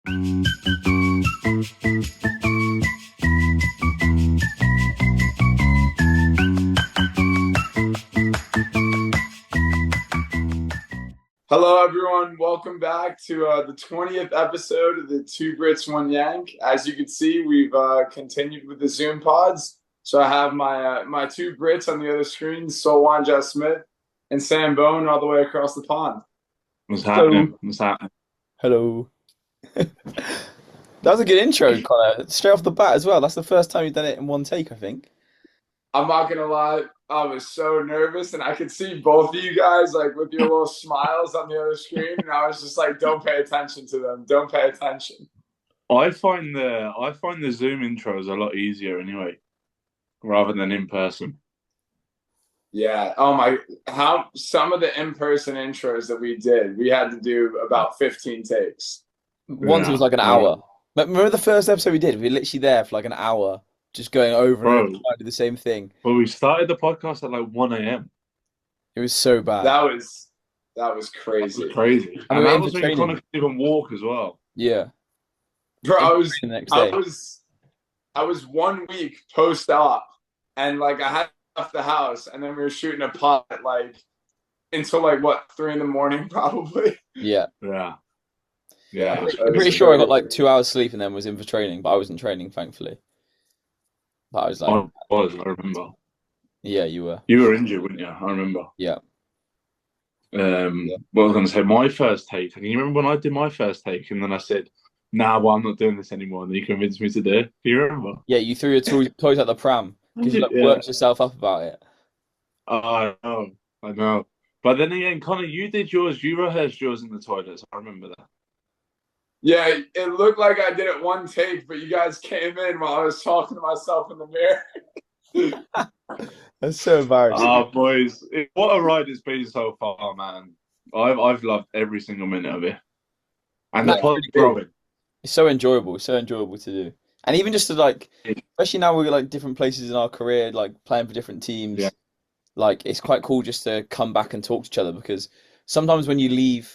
Hello, everyone. Welcome back to the 20th episode of the Two Brits, One Yank. As you can see, we've continued with the Zoom pods. So I have my two Brits on the other screen, Solwan Jess Smith and Sam Bone all the way across the pond. What's happening? What's happening? Hello. That was a good intro, Connor. Straight off the bat as well. That's the first time you've done it in one take, I think. I'm not gonna lie, I was so nervous, and I could see both of you guys like with your little smiles on the other screen, and I was just like, "Don't pay attention to them. Don't pay attention." I find the Zoom intros a lot easier anyway, rather than in person. Yeah. Oh my! How some of the in-person intros that we did, we had to do about 15 takes. Once it was like an hour. But remember the first episode we did? We were literally there for like an hour, just going over and over, trying to do the same thing. Well, we started the podcast at like 1 a.m. It was so bad. That was crazy. That was crazy. And that was when Connor could even walk as well. Yeah. Bro, I was 1 week post-op, and like I had left the house, and then we were shooting a pod like until like what 3 a.m. probably. Yeah. Yeah. I'm pretty sure I got like 2 hours sleep and then was in for training, but I wasn't training, thankfully. But I was like, I remember. Yeah, you were. You were injured, weren't you? I remember. Yeah. What I was going to say, my first take. Can you remember when I did my first take, and then I said, "Nah, well, I'm not doing this anymore," and then you convinced me to do it. Do you remember? Yeah, you threw your toys out the pram because you worked yourself up about it. I know. But then again, Connor, you did yours. You rehearsed yours in the toilets. I remember that. Yeah, it looked like I did it one take, but you guys came in while I was talking to myself in the mirror. That's so embarrassing. Oh, boys, what a ride it's been so far, man. I've loved every single minute of it, and the pod's growing. It's so enjoyable to do, and even just to like, especially now we're like different places in our career, like playing for different teams. Yeah. Like it's quite cool just to come back and talk to each other, because sometimes when you leave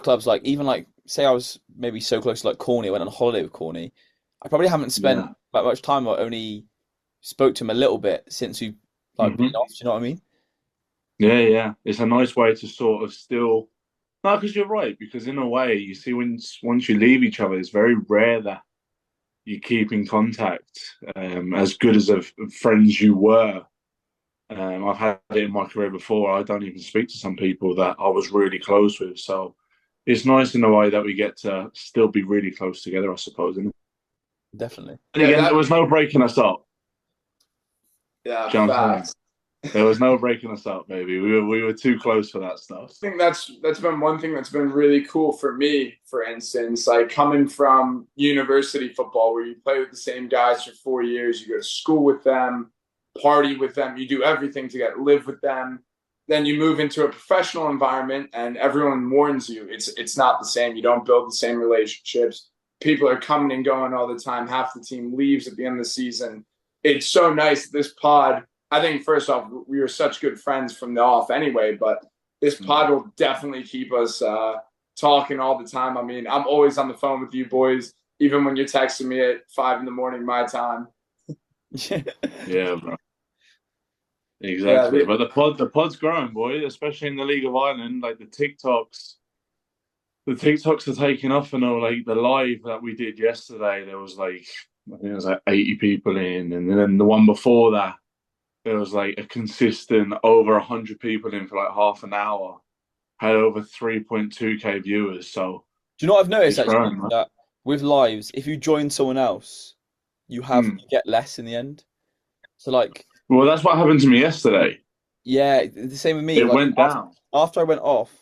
clubs, like even like say I was maybe so close to like Corny, I went on holiday with Corny, I probably haven't spent that much time, or only spoke to him a little bit since we've like been off. Do you know what I mean? Yeah. It's a nice way to sort of still. No, because you're right. Because in a way, you see, once you leave each other, it's very rare that you keep in contact. As good as of friends you were, I've had it in my career before. I don't even speak to some people that I was really close with. So it's nice in a way that we get to still be really close together, I suppose. Isn't it? Definitely. And again, there was no breaking us up. Yeah, facts. There was no breaking us up, baby. We were too close for that stuff. I think that's been one thing that's been really cool for me, for instance, like coming from university football where you play with the same guys for 4 years, you go to school with them, party with them, you do everything to live with them. Then you move into a professional environment and everyone warns you it's not the same. You don't build the same relationships. People are coming and going all the time. Half the team leaves at the end of the season. It's so nice. This pod, I think, first off, we were such good friends from the off anyway, but this pod will definitely keep us talking all the time. I mean, I'm always on the phone with you boys, even when you're texting me at 5 a.m. my time. Yeah, bro. Exactly. But the pod's growing, boy, especially in the League of Ireland. Like the TikToks are taking off, and all like the live that we did yesterday, there was like, I think it was like 80 people in, and then the one before that, there was like a consistent over 100 people in for like half an hour. Had over 3.2k viewers. So do you know what I've noticed actually? That with lives, if you join someone else, you get less in the end. So like, well, that's what happened to me yesterday. Yeah, the same with me. It went down after I went off.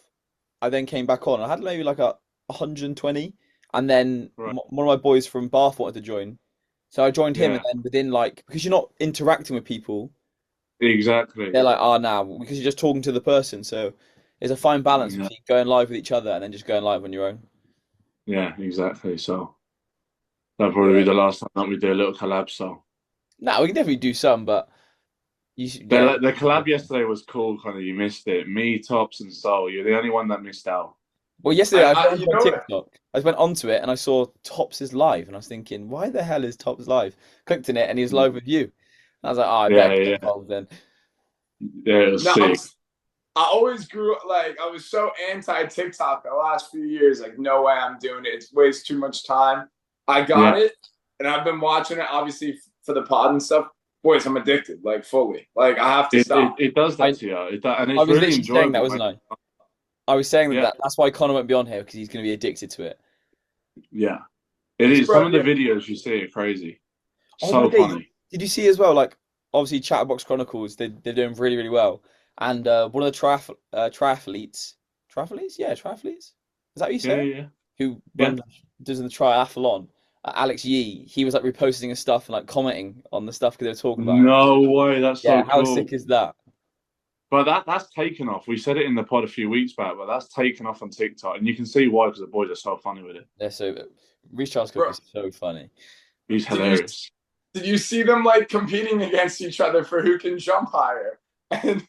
I then came back on. I had maybe like 120, and then one of my boys from Bath wanted to join, so I joined him. And then within because you're not interacting with people, exactly, they're like, "Oh, now," because you're just talking to the person. So there's a fine balance between going live with each other and then just going live on your own. Yeah, exactly. So that'll probably be the last time that we do a little collab. So no, we can definitely do some, but the collab yesterday was cool. Kind of, you missed it. Me, Tops, and Soul. You're the only one that missed out. Well, yesterday I went you onto my know what? TikTok. I went onto it and I saw Tops is live, and I was thinking, why the hell is Tops live? Clicked in it and he was live with you. And I was like, oh, I Yeah, better get yeah, involved then. yeah. It was No, sick. I always grew up like I was so anti TikTok the last few years. Like, no way I'm doing it. It wastes too much time. I got Yeah, it, and I've been watching it obviously for the pod and stuff. Boys, I'm addicted, like fully. Like I have to stop. it does that I to you. And I it's was really literally saying that, enjoyable, man. wasn't I? I was saying that, Yeah, that's why Connor won't be on here because he's going to be addicted to it. yeah. It He's is. Some of the Yeah. videos you see are crazy. oh my So days! funny. Did you see as well? Like obviously, Chatterbox Chronicles, they're doing really really well. And one of the triathletes, yeah, triathletes. Is that what you Yeah, say? yeah, Who yeah. does the triathlon? Alex Yee. He was like reposting his stuff and like commenting on the stuff because they were talking about him. No way. That's Yeah, so how cool. sick is that? But that's taken off. We said it in the pod a few weeks back, but that's taken off on TikTok, and you can see why because the boys are so funny with it. Yeah, so Reece Charles Cook Bro, is so funny. He's did you hilarious. did you see them like competing against each other for who can jump higher? And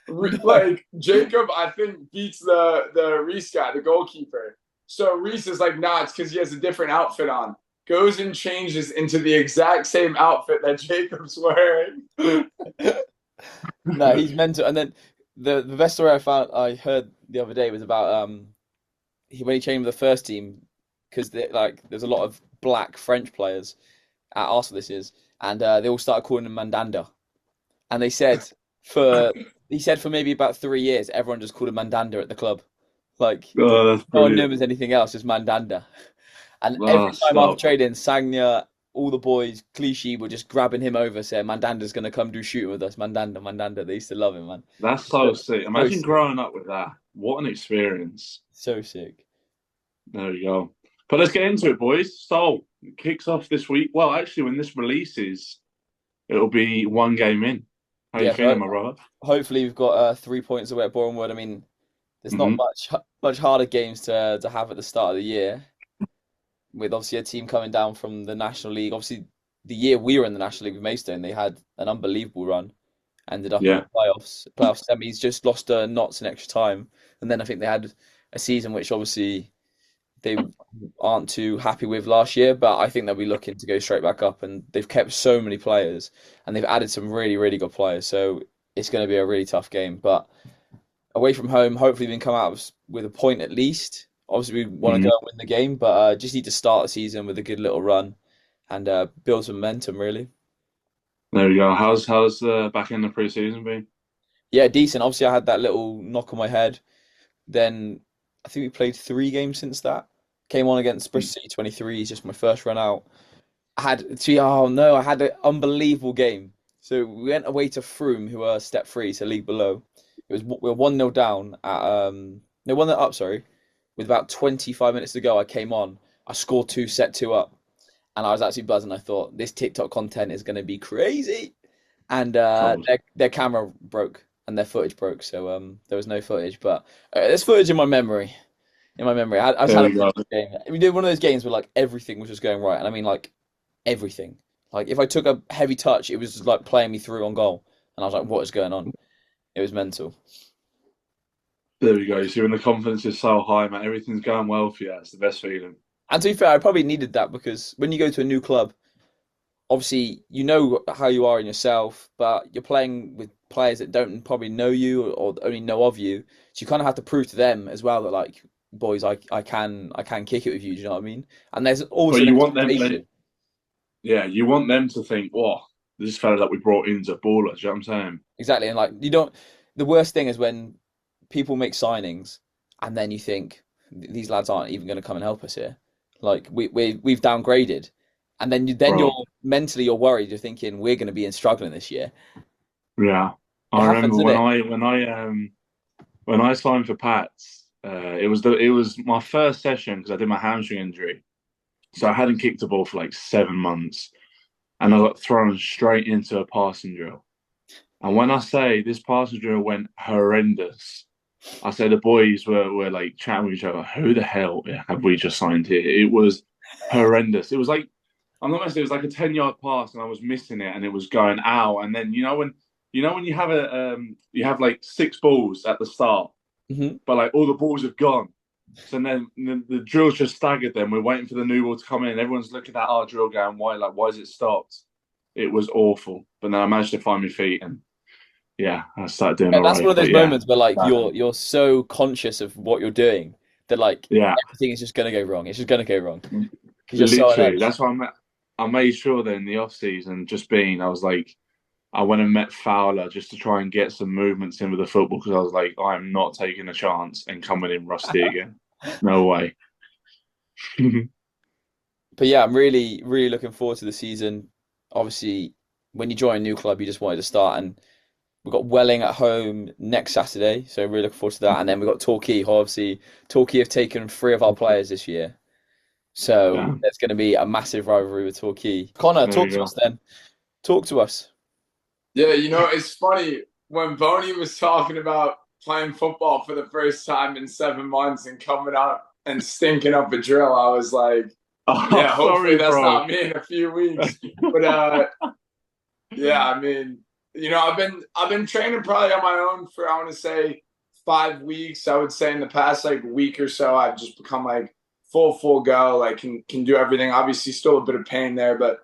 No. like Jacob, I think beats the Reese guy, the goalkeeper. So Reese is like, nah, it's because he has a different outfit on. Goes and changes into the exact same outfit that Jacob's wearing. No, he's mental. And then the best story I heard the other day was about when he changed with the first team because like there's a lot of black French players at Arsenal this is, and they all started calling him Mandanda. And for he said for maybe about 3 years everyone just called him Mandanda at the club. Like Oh, that's no one knew him brilliant. as anything else, just Mandanda. And every Oh, time after stop. training, Sagna, all the boys, Clichy were just grabbing him over, saying Mandanda's gonna come do shooting with us. Mandanda, Mandanda. They used to love him, man. That's So, so sick. so Imagine sick. growing up with that. What an experience. So sick. There we go. But let's get into it, boys. So, it kicks off this week. Well, actually, when this releases, it'll be one game in. How you Yeah, feeling, so my brother? hopefully we've got 3 points away at Bournemouth. I mean, there's not Hmm. much harder games to have at the start of the year, with obviously a team coming down from the National League. Obviously, the year we were in the National League with Maidstone, they had an unbelievable run. Ended up in the Yeah, playoff semis, just lost to Notts in extra time, and then I think they had a season which obviously they aren't too happy with last year. But I think they'll be looking to go straight back up, and they've kept so many players, and they've added some really really good players. So it's going to be a really tough game, but away from home, hopefully we can come out with a point at least. Obviously, we want to hmm go and win the game, but just need to start the season with a good little run and build some momentum, really. there we go. How's the back end of pre-season been? Yeah, decent. Obviously, I had that little knock on my head. Then I think we played 3 games since that. Came on against Bristol City 23, it's just my first run out. Oh no, I had an unbelievable game. So we went away to Froome, who are step three, so league below. We were 1-0 down at no 1-0 up, sorry. With about 25 minutes to go, I came on. I scored two, set two up, and I was actually buzzing. I thought this TikTok content is going to be crazy, and Cold. their camera broke and their footage broke, so there was no footage. But there's footage in my memory. In my memory, I just There had a we really go. good game. We did one of those games where like everything was just going right, and I mean like everything. Like if I took a heavy touch, it was just like playing me through on goal, and I was like, "What is going on?" It was mental. There we go. You see, when the confidence is so high, man, everything's going well for you. It's the best feeling. And to be fair, I probably needed that because when you go to a new club, obviously you know how you are in yourself, but you're playing with players that don't probably know you or only know of you. So you kind of have to prove to them as well that like, boys, I can kick it with you. Do you know what I mean? And there's But also an you want them, expectation. yeah, you want them to think, "Oh, this fella that we brought in's a baller." Do you know what I'm saying? Exactly, and like you don't. The worst thing is when people make signings and then you think these lads aren't even going to come and help us here. Like we've downgraded, and then Bro, you're worried. You're thinking we're going to be in struggling this year. yeah. It I happens, remember doesn't it? when I signed for Pats, it was my first session because I did my hamstring injury, so I hadn't kicked a ball for like 7 months, and I got thrown straight into a passing drill. And when I say this passing drill went horrendous, I say the boys were like chatting with each other. Who the hell have we just signed here? It was horrendous. It was like I'm not gonna say it was like a 10 yard pass and I was missing it and it was going out. And then you know when you have you have like six balls at the start, Hmm. but like all the balls have gone. So then the drill's just staggered. Then we're waiting for the new ball to come in. Everyone's looking at our drill, going, "Why? Like, why is it stopped?" It was awful. But then I managed to find my feet, and yeah, I started doing Yeah, all that's right. one of those But yeah, moments where like you're so conscious of what you're doing that like yeah, everything is just gonna go wrong. It's just gonna go wrong because you're so on literally. edge. That's why I made sure that in the off season, I was like, I went and met Fowler just to try and get some movements in with the football because I was like, I'm not taking a chance and coming in rusty again. No way. But yeah, I'm really, really looking forward to the season. Obviously, when you join a new club, you just wanted to start, and we've got Welling at home next Saturday, so really looking forward to that. And then we've got Torquay, who obviously Torquay have taken 3 of our players this year, so Damn. there's going to be a massive rivalry with Torquay. Connor, There talk you to go. us then. Talk to us. Yeah, it's funny when Boney was talking about playing football for the first time in 7 months and coming out and stinking up a drill. I was like, Oh, yeah, hopefully sorry, that's bro. not me in a few weeks. But yeah, I mean, I've been training probably on my own for I want to say 5 weeks. I would say in the past like week or so, I've just become like full go, like can do everything. Obviously, still a bit of pain there, but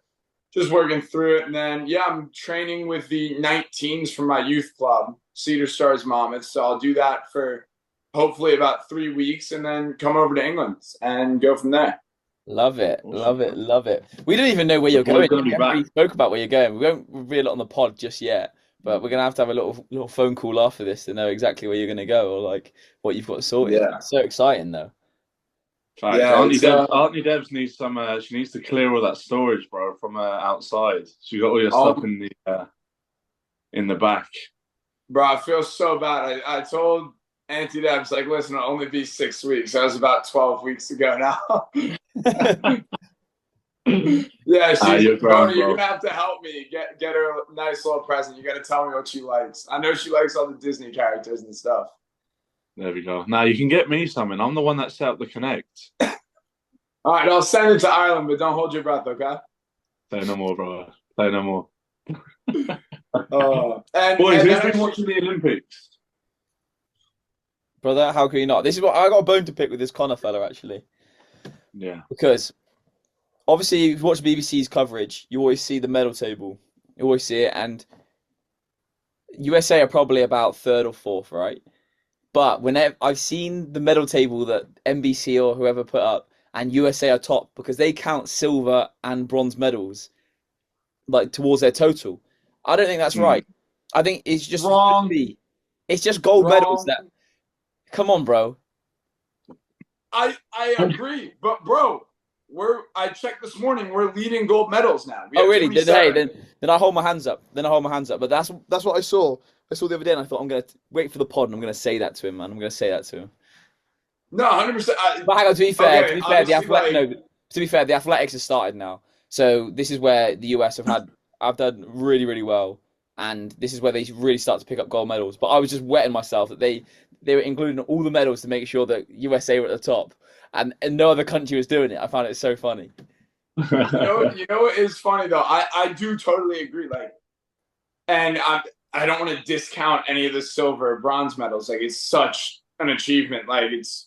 just working through it. And then yeah, I'm training with the 19s from my youth club, Cedar Stars Monmouth. So I'll do that for hopefully about 3 weeks, and then come over to England and go from there. Love it, Awesome, love it, bro. love it. We don't even know where The you're boy's going. gonna We be haven't back. really spoke about where you're going. We won't reveal it on the pod just yet, but we're gonna have a little phone call after this to know exactly where you're gonna go or like what you've got sorted. Yeah, It's so exciting though. Facts. yeah, it's Auntie Debs needs some. She needs to clear all that storage, bro, from outside. She got all your stuff all in the back. bro. I feel so bad. I told Auntie Debs like, listen, it'll only be 6 weeks. That was about 12 weeks ago now. Yeah, she's You're grand, Boney. You're bro. gonna have to help me get her a nice little present. You got to tell me what she likes. I know she likes all the Disney characters and stuff. There we go. Now you can get me something. I'm the one that set up the connect. All right, I'll send it to Ireland, but don't hold your breath, okay? Say no more, bro. Say no more. And Boys, who's then been actually, watching the Olympics? Brother, how can you not? This is what I got a bone to pick with this Connor fella actually. Yeah. Because obviously if you watch BBC's coverage, you always see the medal table. You always see it, and USA are probably about third or fourth, right? But whenever I've seen the medal table that NBC or whoever put up, and USA are top because they count silver and bronze medals like towards their total. I don't think that's Mm. right. I think it's just wrong, it's just gold medals wrong. that. Come on, bro. I agree, but bro, I checked this morning. We're leading gold medals now. We Oh, have really? Then, hey, 27. then I hold my hands up. Then I hold my hands up. But that's what I saw. I saw the other day, and I thought I'm gonna wait for the pod, and I'm gonna say that to him, man. I'm gonna say that to him. No, 100%. But hang on. To Okay, be fair, obviously, like, to be fair, the athletics has started now. So this is where the US have done really, really well, and this is where they really start to pick up gold medals. But I was just wetting myself that they were including all the medals to make sure that USA were at the top, and no other country was doing it. I found it so funny. you know what is funny though? I do totally agree. Like, and I don't want to discount any of the silver or bronze medals. Like, it's such an achievement. Like, it's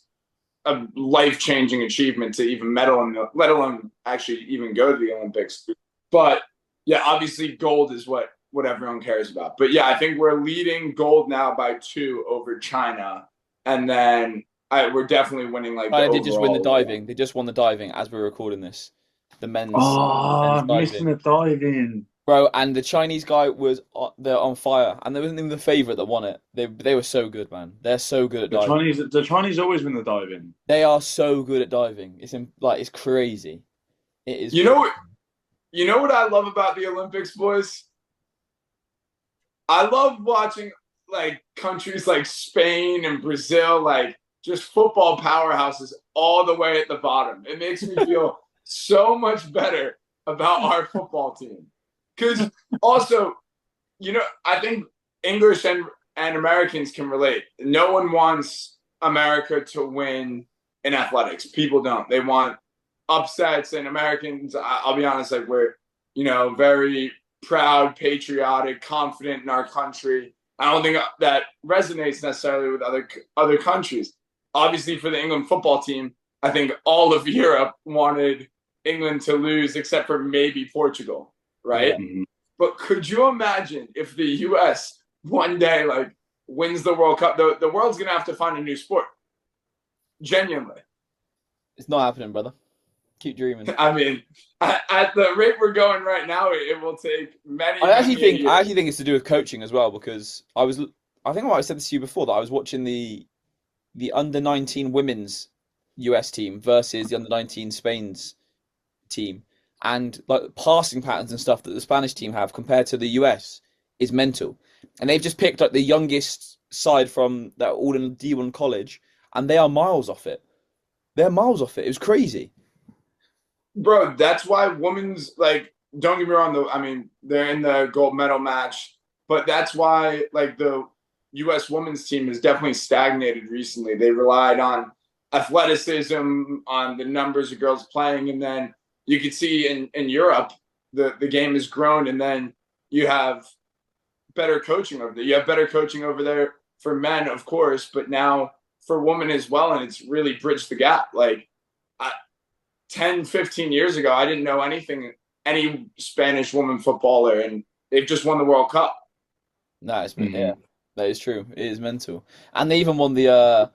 a life-changing achievement to even medal in let alone actually even go to the Olympics. But yeah, obviously gold is what everyone cares about. But yeah, I think we're leading gold now by 2 over China, and then we're definitely winning like the China did just win the overall. diving. They just won the diving as we're recording this. The Oh, men's I'm missing diving. the diving. Bro, and the Chinese guy was they're on fire, and they wasn't even the favorite that won it. They were so good, man. They're so good at diving. The Chinese always win the diving. They are so good at diving. It's crazy. It is. You know, you know what I love about the Olympics, boys? I love watching like countries like Spain and Brazil, like just football powerhouses all the way at the bottom. It makes me feel so much better about our football team. Because also, I think English and Americans can relate. No one wants America to win in athletics. People don't. They want upsets, and Americans, I'll be honest, like we're, very proud, patriotic, confident in our country. I don't think that resonates necessarily with other countries. obviously for the England football team, I think all of Europe wanted England to lose except for maybe Portugal, right? Yeah. But could you imagine if the US one day like wins the World Cup? The world's gonna have to find a new sport. Genuinely. It's not happening, brother. Keep dreaming. I mean, at the rate we're going right now, it will take many. I actually many think years. I actually think it's to do with coaching as well because I think I might have said this to you before that I was watching the under 19 women's US team versus the under 19 Spain's team, and like passing patterns and stuff that the Spanish team have compared to the US is mental. And they've just picked like the youngest side from that all in D1 college, and they are miles off it. They're miles off it. It was crazy. Bro, that's why women's like don't get me wrong though. I mean, they're in the gold medal match, but that's why like the US women's team has definitely stagnated recently. They relied on athleticism, on the numbers of girls playing, and then you could see in Europe the game has grown, and then you have better coaching over there. You have better coaching over there for men, of course, but now for women as well, and it's really bridged the gap. Like 10, 15 years ago, I didn't know any Spanish woman footballer, and they've just won the World Cup. No, yeah, that is true. It is mental, and they even won the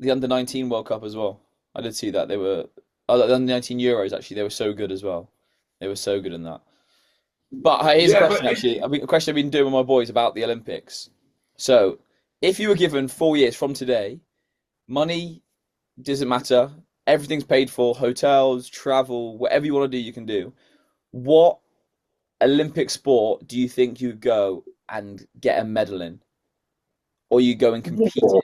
under 19 World Cup as well. I did see that they were the under 19 Euros actually. They were so good as well. They were so good in that. But here's a question actually. A question I've been doing with my boys about the Olympics. So, if you were given 4 years from today, money doesn't matter. Everything's paid for, hotels, travel, whatever you want to do, you can do. What Olympic sport do you think you go and get a medal in? Or you go and compete in?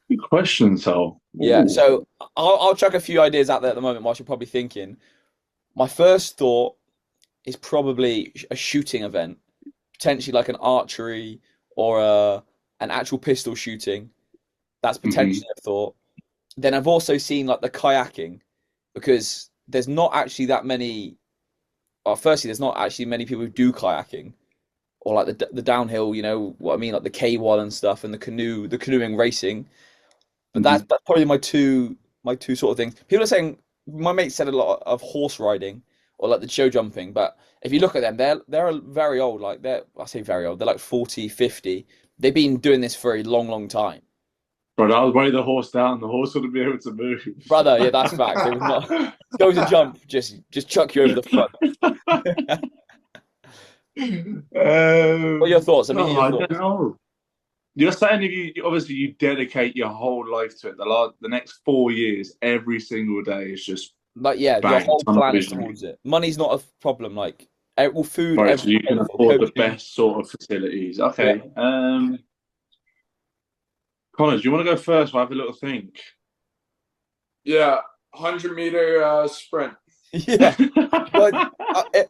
Good question, Sal. Yeah, so I'll chuck a few ideas out there at the moment whilst you're probably thinking. My first thought is probably a shooting event, potentially like an archery or an actual pistol shooting. That's potentially a thought. Then I've also seen like the kayaking because there's not actually that many. Well, firstly, there's not actually many people who do kayaking or like the downhill. You know what I mean, like the K1 and stuff, and the canoeing racing. But that's probably my two sort of things. People are saying my mate said a lot of horse riding or like the show jumping, but if you look at them, they're very old. Like I say very old. They're like 40, 50. They've been doing this for a long, long time. Bro, I would weigh the horse down. The horse wouldn't be able to move. Brother, yeah, that's facts. They would not go to jump, just chuck you over the front. What are your thoughts? I mean, I don't know. You're saying obviously you dedicate your whole life to it. The next 4 years, every single day is just like your whole plan is towards it. Money's not a problem. Like food, right, so you can afford the best sort of facilities. Okay. Yeah. Connor, do you want to go first? Or have a little think. Yeah, 100-meter sprint. Yeah, but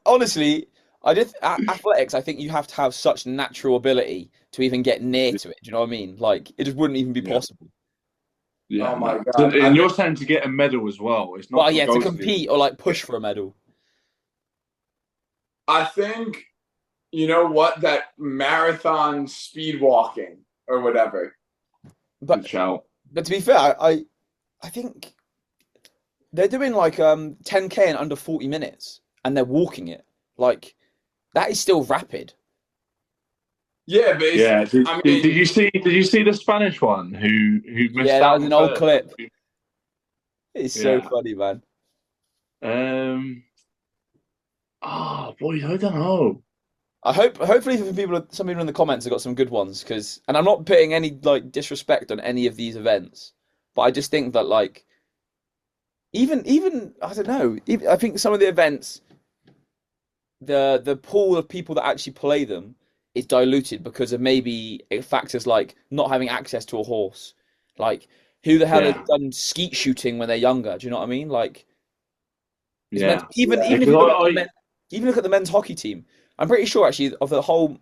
honestly, athletics. I think you have to have such natural ability to even get near to it. Do you know what I mean? Like it just wouldn't even be possible. Yeah. Oh my God. And you're saying to get a medal as well. It's not. Well, yeah, to compete or like push for a medal. I think you know what, that marathon speed walking or whatever. But to be fair, I think they're doing like 10K in under 40 minutes and they're walking it. Like that is still rapid. Yeah, but did you see the Spanish one who missed out? Yeah, that was an old clip. It's so funny, man. Boy, I don't know. Hopefully some people in the comments have got some good ones and I'm not putting any like disrespect on any of these events, but I just think that like even I don't know, I think some of the events the pool of people that actually play them is diluted because of maybe factors like not having access to a horse. Like who the hell has done skeet shooting when they're younger? Do you know what I mean? Like even if you look at the men's hockey team. I'm pretty sure, actually, of the whole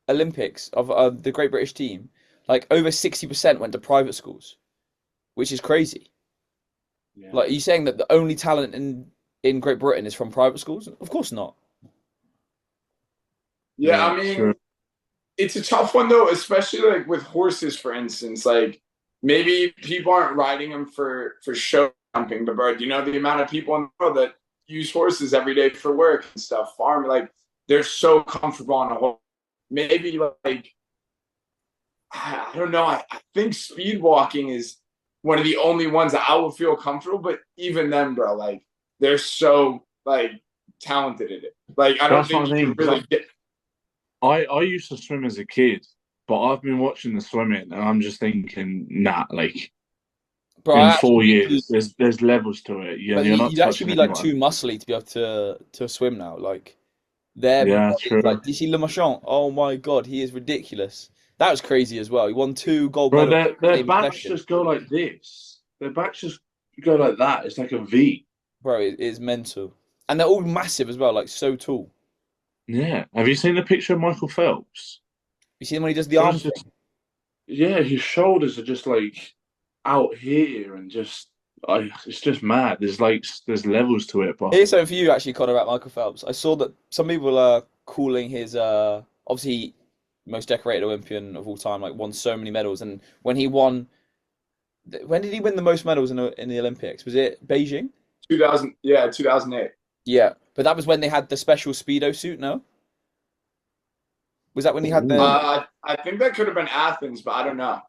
Olympics of the Great British team, like over 60% went to private schools, which is crazy. Yeah. Like, are you saying that the only talent in Great Britain is from private schools? Of course not. Yeah, I mean, it's a tough one though, especially like with horses, for instance. Like, maybe people aren't riding them for show jumping, but bro, do you know the amount of people in the world that use horses every day for work and stuff, farm, like they're so comfortable on a horse. Maybe like I don't know. I think speed walking is one of the only ones that I will feel comfortable. But even then, bro, like they're so like talented at it. Like I don't That's what think I you mean. can really get. I used to swim as a kid, but I've been watching the swimming, and I'm just thinking, nah, like Bro, in I four actually years, there's levels to it. but You're not you'd actually touching be like anyone. too muscly to be able to swim now. Like their Yeah, bodies, true. like do you see Le Marchand? Oh my God, he is ridiculous. That was crazy as well. He won 2 gold Bro, medals in the their same backs session. just go like this. Their backs just go like that. It's like a V. Bro, it is mental. And they're all massive as well, like so tall. Yeah. Have you seen the picture of Michael Phelps? You see him when he does the arm Bro's thing? just yeah, his shoulders are just like out here and just it's just mad. There's levels to it, but Here's something for you actually, Connor, about Michael Phelps. I saw that some people are calling his obviously most decorated Olympian of all time, like won so many medals. And when he won, when did he win the most medals in the Olympics? Was it Beijing? 2000, yeah, 2008. Yeah, but that was when they had the special speedo suit. No, was that when he had the? ooh, I think that could have been Athens, but I don't know.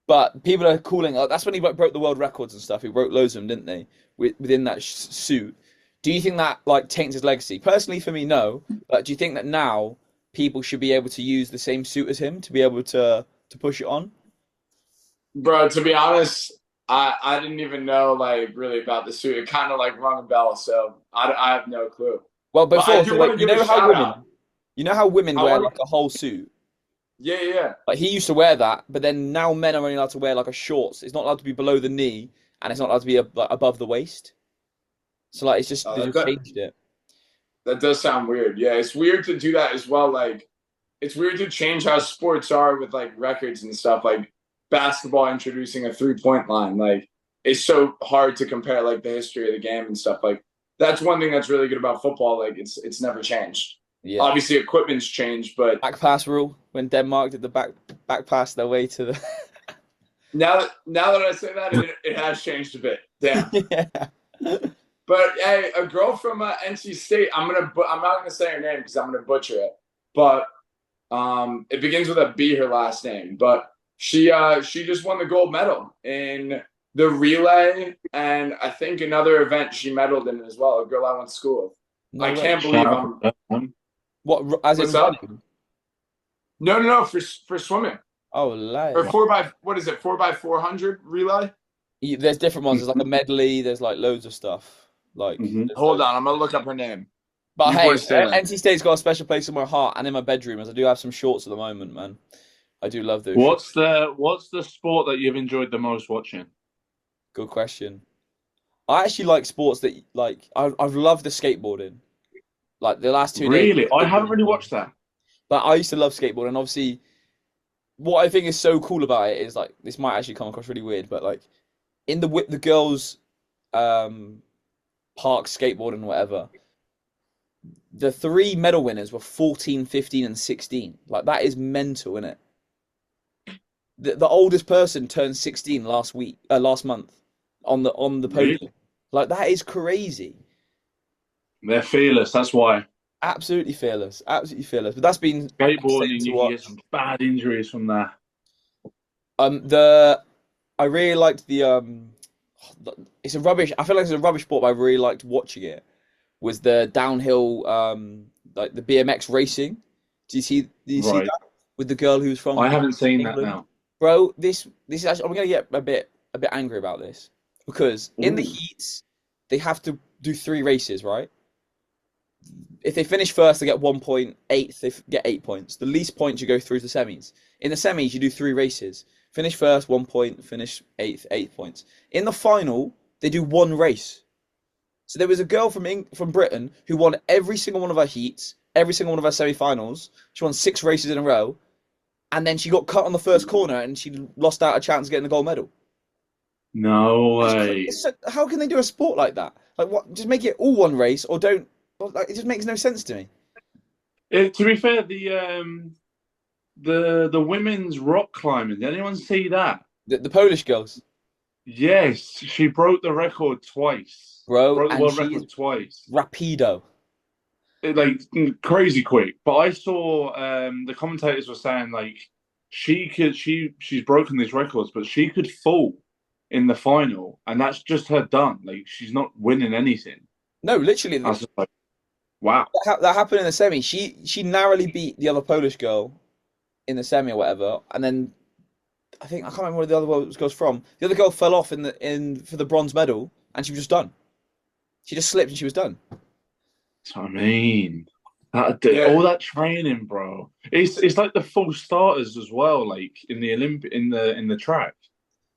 But people are calling. That's when he broke the world records and stuff. He broke loads of them, didn't they? Within that suit. Do you think that like taints his legacy? Personally, for me, no. But do you think that now people should be able to use the same suit as him to be able to push it on? Bro, to be honest, I didn't even know like really about the suit. It kind of like rung a bell, so I have no clue. Well, But I before, so do want like to give a shout out. you know how women I wear want like to, a whole suit. yeah, yeah, yeah. Like he used to wear that, but then now men are only allowed to wear like a shorts. It's not allowed to be below the knee, and it's not allowed to be like, above the waist. So like it's just they That, just that changed it. that does sound weird. Yeah, it's weird to do that as well. Like, it's weird to change how sports are with like records and stuff. Like basketball introducing a 3 point line. Like, it's so hard to compare like the history of the game and stuff. Like, that's one thing that's really good about football. Like, it's never changed. Yeah. Obviously, equipment's changed, but Back pass rule when Denmark did the back pass their way to the now that I say that, it has changed a bit. Damn. yeah. But hey, a girl from NC State. I'm not gonna say her name because I'm gonna butcher it. But it begins with a B. Her last name, but she just won the gold medal in the relay, and I think another event she medaled in as well. A girl I went to school with. No I way. can't shout believe out to I'm. that one. What as in What's up? running? No, for swimming Oh, or lie. what is it? 4x400 relay. There's different ones. There's like a medley. There's like loads of stuff. Like Mm-hmm. there's Hold loads. on, I'm gonna look up her name. But You hey, boys stay there. NC State's got a special place in my heart and in my bedroom, as I do have some shorts at the moment, man. I do love those shorts. What's the sport that you've enjoyed the most watching? Good question. I actually like sports that like I've loved the skateboarding. Like the last 2 days, Really? I haven't skateboarding. really watched that. But I used to love skateboarding. Obviously, what I think is so cool about it is like this might actually come across really weird, but like in the girls' um, park skateboarding, whatever, the 3 medal winners were 14, 15, and 16. Like that is mental, isn't it? The oldest person turned 16 last month on the Really? podium. Like that is crazy. They're fearless. That's why. Absolutely fearless. Absolutely fearless. But that's been fascinating Skateboarding, to you can get watch. some bad injuries from that. The I really liked it's a rubbish. I feel like it's a rubbish sport, but I really liked watching it. Was the downhill like the BMX racing? Do you see Right. that with the girl who's I from haven't seen that England? now. Bro, this is actually, I'm gonna get a bit angry about this because in the Ooh. heats they have to do 3 races, right? If they finish first, they get 1 point. They get 8 points. The least points you go through to semis. In the semis, you do 3 races. Finish first, 1 point. Finish eighth, 8 points. In the final, they do 1 race. So there was a girl from Britain who won every single one of her heats, every single one of her semi-finals. She won 6 races in a row, and then she got cut on the first corner, and she lost out a chance of getting the gold medal. No way. How can they do a sport like that? Like what? Just make it all 1 race, or don't. Like, it just makes no sense to me. To be fair, the women's rock climbing. Did anyone see that? The Polish girls, Yes, she broke the record twice. bro, Broke the and world she is record twice. rapido. Like crazy quick. But I saw the commentators were saying like she's broken these records, but she could fall in the final, and that's just her done. Like she's not winning anything. No, literally, I was just like, wow. that happened in the semi. She narrowly beat the other Polish girl in the semi or whatever, and then I can't remember where the other girl's from. The other girl fell off in for the bronze medal, and she was just done. She just slipped and she was done. That's what I mean. Yeah. All that training, bro. It's like the full starters as well. Like in the in the track.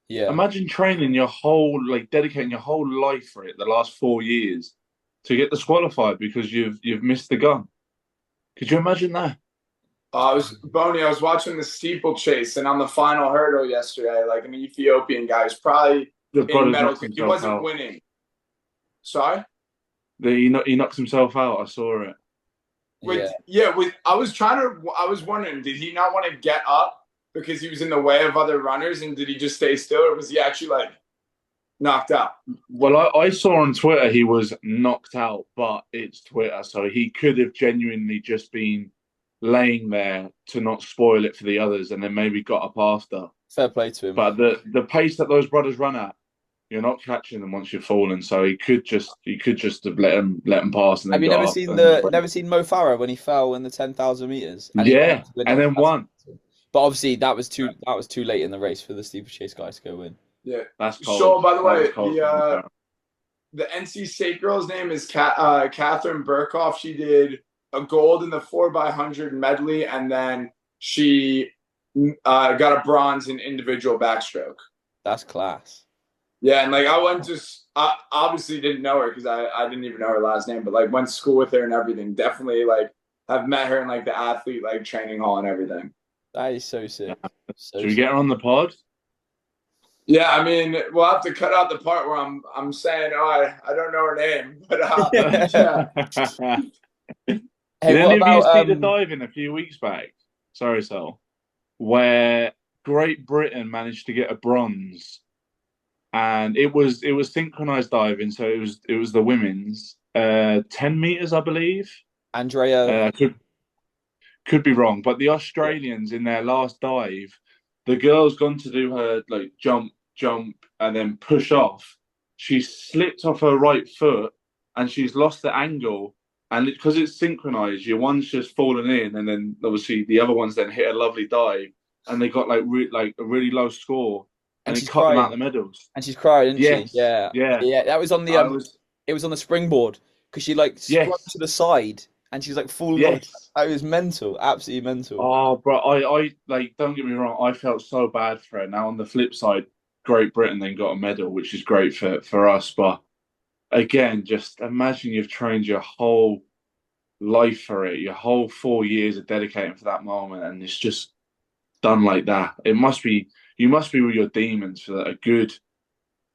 Yeah. Imagine training your whole like dedicating your whole life for it the last 4 years to get disqualified because you've missed the gun. Could you imagine that? I was watching the steeplechase, and on the final hurdle yesterday, like an Ethiopian guy who's probably The in brother's medal. knocked He himself wasn't out. winning. Sorry? He knocks himself out. I saw it. I was wondering, did he not want to get up because he was in the way of other runners, and did he just stay still, or was he actually like knocked out? Well, I saw on Twitter he was knocked out, but it's Twitter, so he could have genuinely just been laying there to not spoil it for the others, and then maybe got up after. Fair play to him. But the pace that those brothers run at, you're not catching them once you've fallen. So he could just have let him pass and then Have you got never up seen and never seen Mo Farah when he fell in the 10,000 meters? And he yeah, managed to win and it? then won. But obviously that was too late in the race for the steeplechase guys to go win. Yeah. That's cold. So, by the That way, was cold. the NC State girl's name is Catherine Burkhoff. She did a gold in the 4x100 medley, and then she got a bronze in individual backstroke. That's class. Yeah, and like I obviously didn't know her because I didn't even know her last name, but like went to school with her and everything. Definitely like have met her in like the athlete like training hall and everything. That is so sick. So Should we get her on the pod? Yeah, I mean, we'll have to cut out the part where I'm saying, oh, I don't know her name, but yeah. Hey, Did what any of you about see the diving a few weeks back? Sorry, Sol. Where Great Britain managed to get a bronze, and it was synchronized diving, so it was the women's 10 meters, I believe. Andrea? Could be wrong, but the Australians in their last dive, the girl's gone to do her like jump, and then push off. She slipped off her right foot, and she's lost the angle. And because it's synchronized, your one's just fallen in, and then obviously the other ones then hit a lovely dive, and they got like a really low score, and it cut them out the medals. And she's crying, didn't she? Yeah. Yeah. That was on the it was on the springboard because she like sprung to the side and she's like falling off. It was mental, absolutely mental. Oh, bro, I like don't get me wrong, I felt so bad for her. Now on the flip side, Great Britain then got a medal, which is great for us, but again, just imagine you've trained your whole life for it, your whole 4 years of dedicating for that moment, and it's just done like that. You must be with your demons for a good,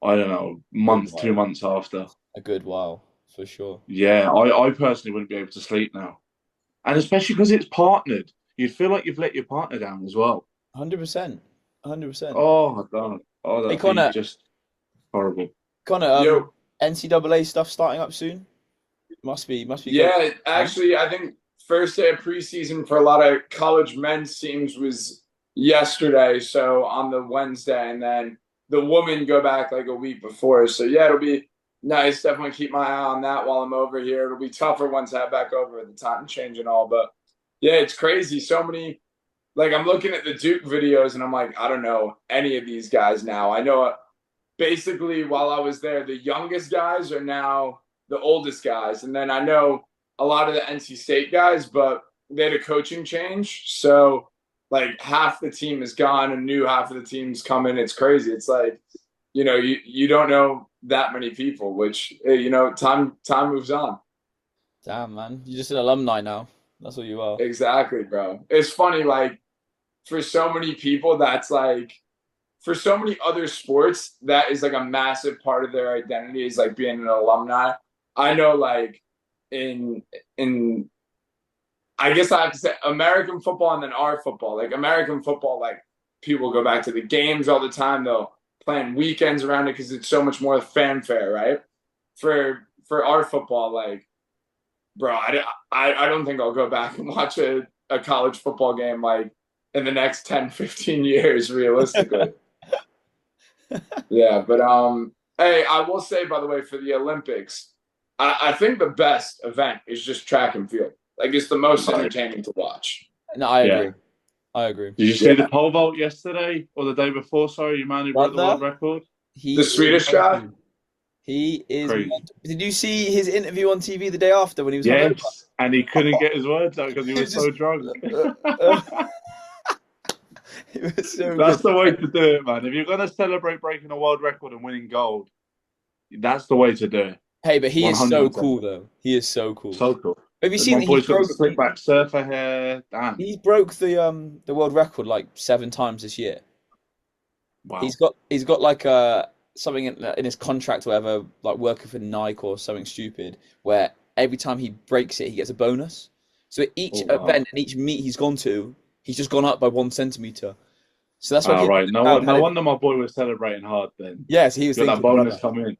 I don't know, month, 2 months after. A good while, for sure. Yeah, I personally wouldn't be able to sleep now. And especially because it's partnered. You'd feel like you've let your partner down as well. 100%. 100%. Oh, I don't. Oh, that'd be just horrible. Connor, NCAA stuff starting up soon? Must be Yeah, good. Actually, I think first day of preseason for a lot of college men's teams was yesterday, so on the Wednesday, and then the women go back like a week before. So yeah, it'll be nice. Definitely keep my eye on that while I'm over here. It'll be tougher once I head back over at the time change and all, but yeah, it's crazy. So many, like I'm looking at the Duke videos and I'm like, I don't know any of these guys now. I know basically while I was there, the youngest guys are now the oldest guys. And then I know a lot of the NC State guys, but they had a coaching change. So like half the team is gone and new half of the team's coming. It's crazy. It's like, you don't know that many people, which, time moves on. Damn, man. You're just an alumni now. That's what you are. Exactly, bro. It's funny, like, for so many people, that's like, for so many other sports, that is like a massive part of their identity is like being an alumni. I know, like, in I guess I have to say American football and then our football. Like, American football, like, people go back to the games all the time. They'll plan weekends around it because it's so much more fanfare, right? For our football, like, bro, I don't think I'll go back and watch a college football game like in the next 10, 15 years, realistically. Yeah, but hey, I will say, by the way, for the Olympics, I think the best event is just track and field. Like, it's the most entertaining to watch. No, I agree. I agree. Did you see the pole vault yesterday or the day before? Sorry, your man who broke the world record. The Swedish guy. He is. Crazy. Did you see his interview on TV the day after when he was? Yes, and he couldn't get his words out because he was so drunk. It was so that's good. the way to do it, man. If you're gonna celebrate breaking a world record and winning gold, that's the way to do it. Hey, but he 100%. Is so cool, though. He is so cool. So cool. Have you seen? Boy's got the slick back surfer hair. Damn. He broke the world record like 7 times this year. Wow. He's got like something in his contract, or whatever, like working for Nike or something stupid, where every time he breaks it, he gets a bonus. So at each event and each meet he's gone to, he's just gone up by 1 centimeter. So that's why. Right. No wonder my boy was celebrating hard then. Yes, he was. Got that bonus come in.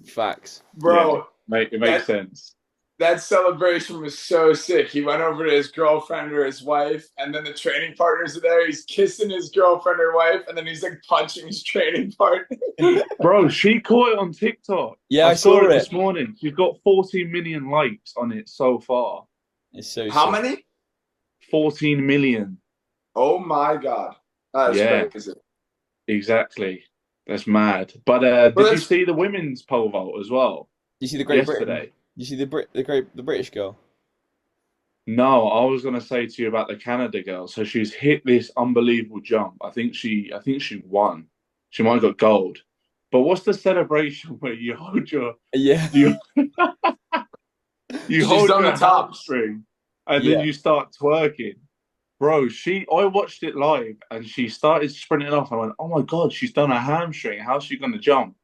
Facts, bro. Yeah, it makes sense. That celebration was so sick. He went over to his girlfriend or his wife, and then the training partners are there. He's kissing his girlfriend or wife, and then he's like punching his training partner. Bro, she caught it on TikTok. Yeah, I saw it this morning. She's got 14 million likes on it so far. It's so How sick. many? 14 million. Oh my God. That's crazy. Exactly. That's mad. But did you see the women's pole vault as well? Did you see the Great yesterday? Britain? You see the British girl? No, I was gonna say to you about the Canada girl. So she's hit this unbelievable jump. I think she won. She might have got gold. But what's the celebration where you hold your you hold your top string and then you start twerking? Bro, I watched it live and she started sprinting off. I went, oh my God, she's done a hamstring. How's she gonna jump?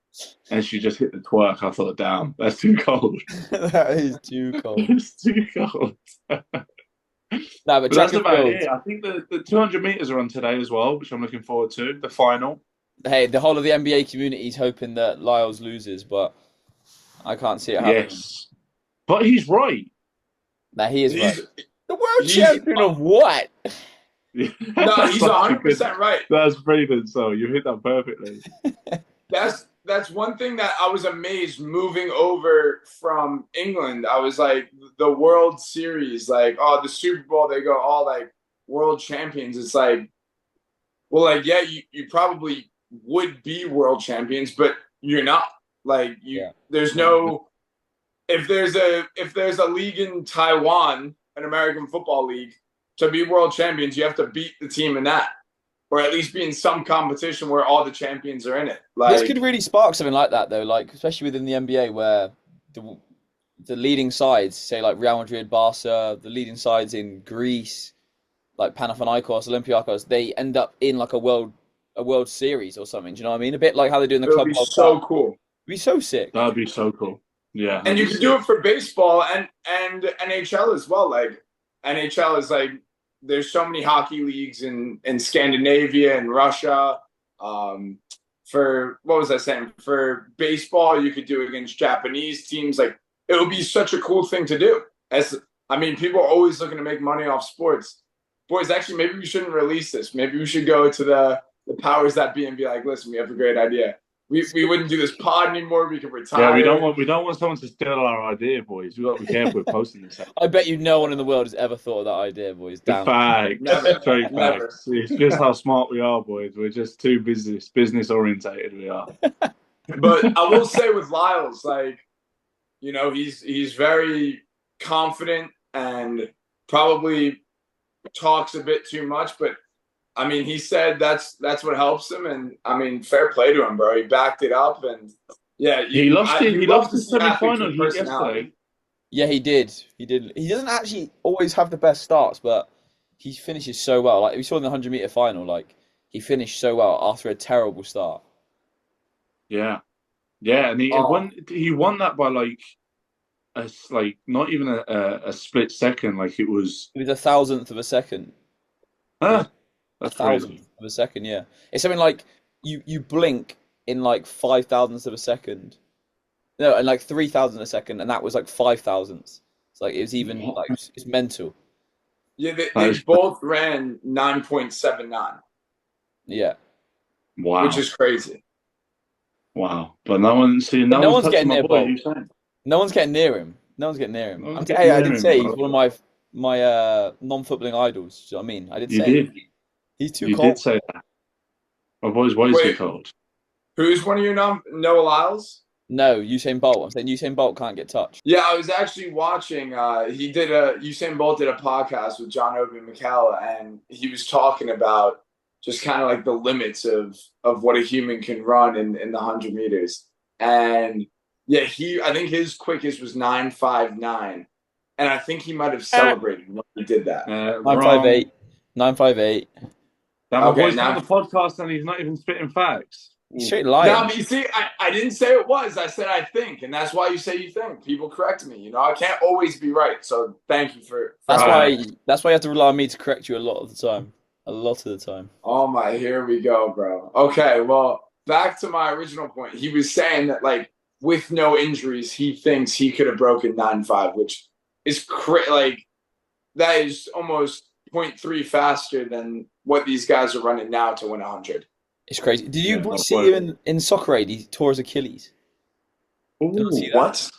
And she just hit the twerk. I thought, damn, that's too cold. That is too cold. It's too cold. No, but that's about it. I think the 200 meters are on today as well, which I'm looking forward to. The final. Hey, the whole of the NBA community is hoping that Lyles loses, but I can't see it happening. Yes, but he's right. Nah, he is right. The world champion of what? No, he's 100% right. That's brilliant. So you hit that perfectly. That's one thing that I was amazed moving over from England. I was like, the World Series, like, oh, the Super Bowl, they go all like world champions. It's like, well, like, yeah, you probably would be world champions, but you're not. Like, there's no, if there's a league in Taiwan, an American Football League, to be world champions, you have to beat the team in that. Or at least be in some competition where all the champions are in it. Like, this could really spark something like that, though. Like, especially within the NBA, where the leading sides, say like Real Madrid, Barca, the leading sides in Greece, like Panathinaikos, Olympiacos, they end up in like a world series or something. Do you know what I mean? A bit like how they do in the club. It would be so cool. It'd be so sick. That'd be so cool. Yeah, and you could do it for baseball and NHL as well. Like, NHL is like, there's so many hockey leagues in Scandinavia and Russia. For what was I saying? For baseball, you could do it against Japanese teams. Like, it would be such a cool thing to do. People are always looking to make money off sports. Boys, actually, maybe we shouldn't release this. Maybe we should go to the powers that be and be like, listen, we have a great idea. We wouldn't do this pod anymore. We could retire. Yeah, we don't want someone to steal our idea, boys. We've got to be careful with posting this. I bet you no one in the world has ever thought of that idea, boys. Damn. Facts. Straight facts. It's just how smart we are, boys. We're just too business orientated. We are. But I will say with Lyles, like, you know, he's very confident and probably talks a bit too much, but I mean, he said that's what helps him, and I mean, fair play to him, bro. He backed it up, and he lost the semi-final yesterday. Yeah, he did. He doesn't actually always have the best starts, but he finishes so well. Like we saw in the 100-meter final, like he finished so well after a terrible start. Yeah, and he won that by like not even a split second. Like it was a thousandth of a second. Huh? a That's thousandth crazy. of a second. Yeah, it's something like you blink in like 5 thousandths of a second. No, and like 3,000 a second, and that was like 5 thousandths. It's like it was even What? like it's mental. Yeah, That they is both ran 9.79, Yeah, which wow, is crazy. wow. But no but no one's one's touching getting my near boy. Bolt. You saying? No one's getting near him. No one's getting near No him. one's Hey, getting I near did him, say he's bro. one of my non-footballing idols. Do you know what I mean? I did You say did. he's too You did cold. say that. My boy's way too Wait, cold. who's one of your Noah Lyles? No, Usain Bolt. I'm saying Usain Bolt can't get touched. Yeah, I was actually watching. Usain Bolt did a podcast with John Obi Mikel, and he was talking about just kind of like the limits of what a human can run in the 100 meters. And yeah, I think his quickest was 9.59, and I think he might have celebrated when he did that. Nine five Wrong. eight, 958. Damn, my Okay, boy's on now the podcast and he's not even spitting facts. He's Oof. straight now, lying. but you see, I didn't say it was. I said I think, and that's why you say you think. People correct me. I can't always be right. So thank you for That's Uh, why. That's why you have to rely on me to correct you a lot of the time. A lot of the time. Oh my, here we go, bro. Okay, well, back to my original point. He was saying that like with no injuries, he thinks he could have broken 9.5, which is like that is almost point 0.3 faster than what these guys are running now to win 100. It's crazy. Did you yeah, my see boy. him in soccer aid? He tore his Achilles. Did you see Ooh, that? What?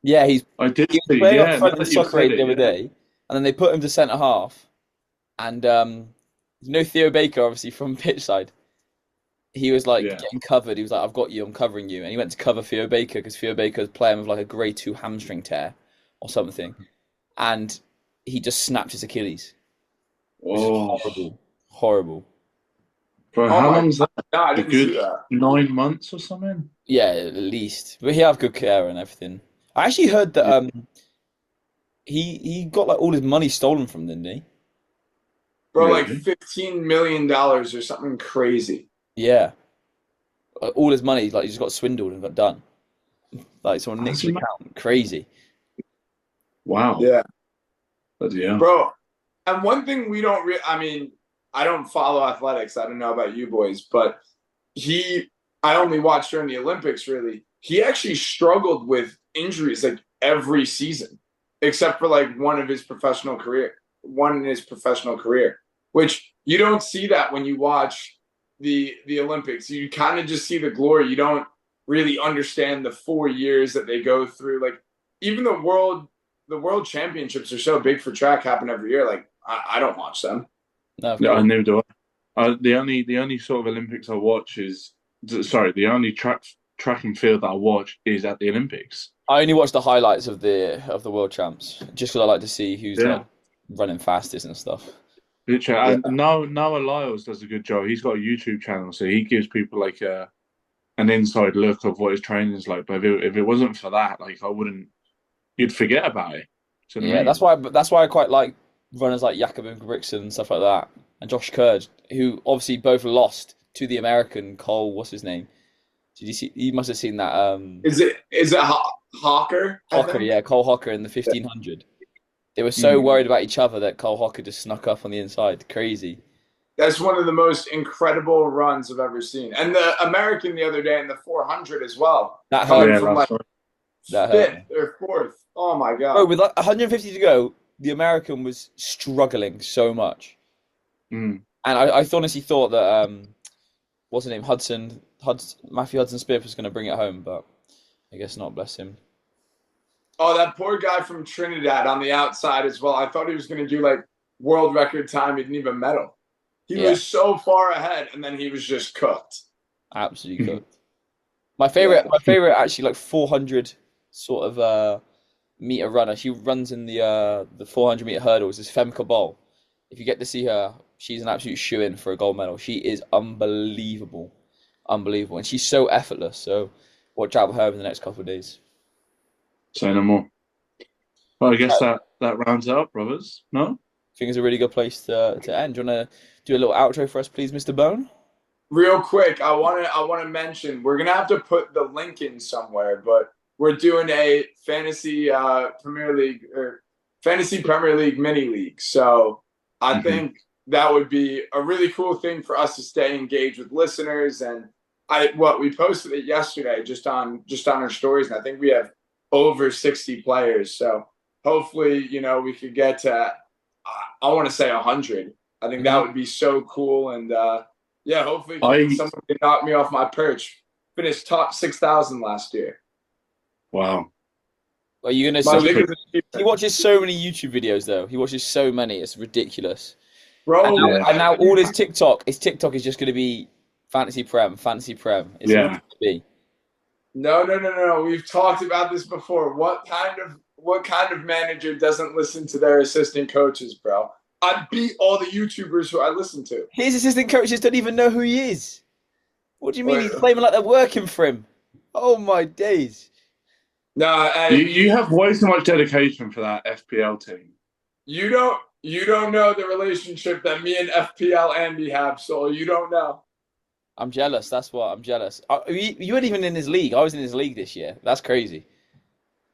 Yeah, I did he was see. playing up Yeah, now front in that you've soccer said aid the it, other yeah. day, and then they put him to centre half. And Theo Baker, obviously from pitch side, he was like Yeah. getting covered. He was like, "I've got you. I'm covering you." And he went to cover Theo Baker because Theo Baker was playing with like a grade 2 hamstring tear or something, and he just snapped his Achilles, which is Oh, horrible, horrible. bro, Oh how my long's God. that? No, I A didn't see good that. 9 months or something? Yeah, at least, but he have good care and everything. I actually heard that Yeah. he got like all his money stolen from them, didn't he? Bro, like Really? $15 million or something crazy. Yeah, all his money like he just got swindled and got done. Like someone nicked That's his account. Crazy. wow. Yeah. Bloody hell. Bro, and one thing we don't I mean, I don't follow athletics. I don't know about you boys, but I only watched during the Olympics really. He actually struggled with injuries like every season, except for like one in his professional career, which you don't see that when you watch the Olympics. You kind of just see the glory. You don't really understand the 4 years that they go through. Like even the world championships are so big for track, happen every year. Like I don't watch them. No, of Yeah, I course. never do. The only sort of Olympics I watch is sorry, the only track and field that I watch is at the Olympics. I only watch the highlights of the world champs just because I like to see who's like Yeah. running fastest and stuff. Literally, Yeah. and Noah Lyles does a good job. He's got a YouTube channel, so he gives people like an inside look of what his training is like. But if it wasn't for that, like I wouldn't, you'd forget about it. Do you know what Yeah, I mean? that's why I quite like runners like Jakob Ingebrigtsen and stuff like that, and Josh Kurd, who obviously both lost to the American Cole. What's his name? Did you see? You must have seen that. Is it Hawker? I Hocker, think. yeah, Cole Hocker in the 1500. They were so Mm. worried about each other that Cole Hocker just snuck up on the inside. Crazy. That's one of the most incredible runs I've ever seen. And the American the other day in the 400 as well, That hurt coming Yeah, me. from like last night. That hurt fifth me. or fourth. Oh my Bro, God. with like 150 to go, the American was struggling so much. Mm. And I honestly thought that what's his name? Matthew Hudson Smith was going to bring it home, but I guess not. Bless him. Oh, that poor guy from Trinidad on the outside as well. I thought he was going to do like world record time. He didn't even medal. He Yeah, was so far ahead, and then he was just cooked. absolutely Mhm. cooked. My Yeah. favorite actually like 400 sort of meter runner. She runs in the 400-meter hurdles. Is Femke Bol. If you get to see her, she's an absolute shoe-in for a gold medal. She is unbelievable, unbelievable, and she's so effortless. So watch out for her in the next couple of days. Say no more. Well, I guess I that rounds it up, brothers. No? think it's a really good place to end. Do you want to do a little outro for us, please, Mr. Bone? Real quick, I want to mention we're gonna have to put the link in somewhere, but we're doing a fantasy Premier League mini league. So I Hmm. think that would be a really cool thing for us to stay engaged with listeners. And we posted it yesterday just on our stories, and I think we have over 60 players. So hopefully, we could get to I want to say 100. I think that would be so cool. And hopefully someone can knock me off my perch. Finished top 6,000 last year. Wow. Are you gonna? He watches so many YouTube videos though. He watches so many. It's ridiculous. Bro, and now all his TikTok is just going to be fantasy prem. It's what it's to be. No. We've talked about this before. What kind of manager doesn't listen to their assistant coaches, bro? I beat all the YouTubers who I listen to. His assistant coaches don't even know who he is. What do you mean? He's claiming like they're working for him. Oh my days. No, you have way too much dedication for that FPL team. You don't know the relationship that me and FPL Andy have, so you don't know. I'm jealous. That's what I'm jealous. You weren't even in his league. I was in his league this year. That's crazy.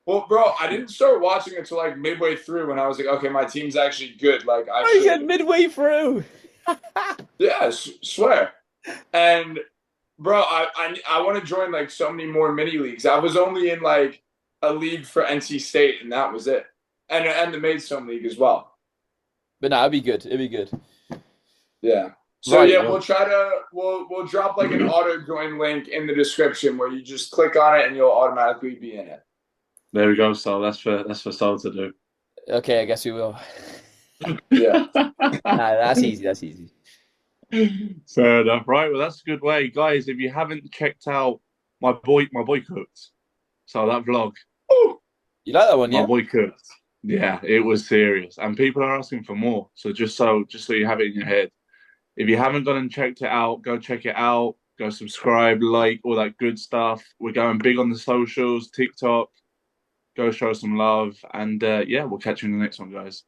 Well, bro, I didn't start watching it until like midway through when I was like, okay, my team's actually good. Like, you said midway through. Yeah, swear. And bro, I want to join like so many more mini leagues. I was only in like a league for NC State, and that was it. And the Maidstone League as well. But no, it'd be good. It'd be good. Yeah. So we'll try to we'll drop like an auto join link in the description where you just click on it and you'll automatically be in it. There we go, Sol. That's for Sol to do. Okay, I guess we will. Yeah. That's easy. Fair enough. Right. Well, that's a good way, guys. If you haven't checked out my boy cooked, so that vlog. Ooh. You like that one, yeah? My boy cooked. Yeah, it was serious, and people are asking for more. So just so you have it in your head, if you haven't gone and checked it out, go check it out. Go subscribe, like, all that good stuff. We're going big on the socials, TikTok. Go show some love, and we'll catch you in the next one, guys.